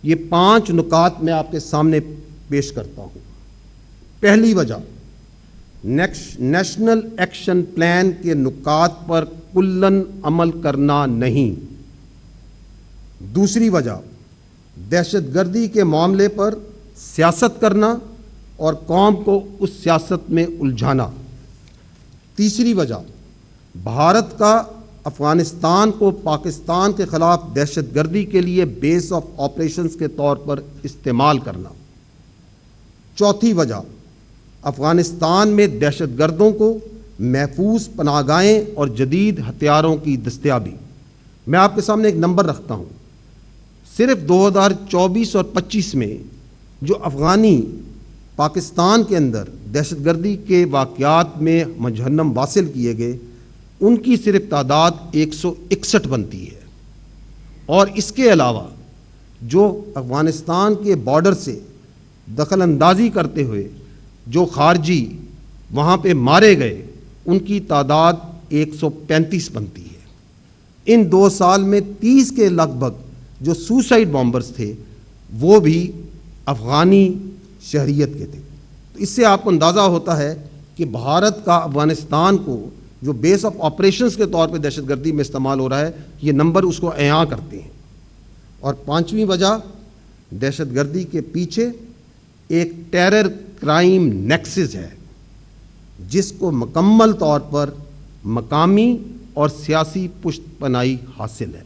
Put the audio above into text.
یہ 5 نکات میں آپ کے سامنے پیش کرتا ہوں۔ پہلی وجہ، نیشنل ایکشن پلان کے نکات پر کلاً عمل کرنا نہیں۔ دوسری وجہ، دہشت گردی کے معاملے پر سیاست کرنا اور قوم کو اس سیاست میں الجھانا۔ تیسری وجہ، بھارت کا افغانستان کو پاکستان کے خلاف دہشت گردی کے لیے بیس آف آپریشنز کے طور پر استعمال کرنا۔ چوتھی وجہ، افغانستان میں دہشت گردوں کو محفوظ پناہ گاہیں اور جدید ہتھیاروں کی دستیابی۔ میں آپ کے سامنے ایک نمبر رکھتا ہوں، صرف 2024 اور 25 میں جو افغانی پاکستان کے اندر دہشت گردی کے واقعات میں مجہنم واصل کیے گئے، ان کی صرف تعداد 161 بنتی ہے، اور اس کے علاوہ جو افغانستان کے بارڈر سے دخل اندازی کرتے ہوئے جو خارجی وہاں پہ مارے گئے، ان کی تعداد 135 بنتی ہے۔ ان 2 سال میں 30 کے لگ بھگ جو سوسائڈ بامبرز تھے وہ بھی افغانی شہریت کے تھے۔ تو اس سے آپ کو اندازہ ہوتا ہے کہ بھارت کا افغانستان کو جو بیس آف آپریشنز کے طور پہ دہشت گردی میں استعمال ہو رہا ہے، یہ نمبر اس کو عیاں کرتے ہیں۔ اور 5ویں وجہ، دہشت گردی کے پیچھے ایک ٹیرر کرائم نیکسس ہے جس کو مکمل طور پر مقامی اور سیاسی پشت پناہی حاصل ہے۔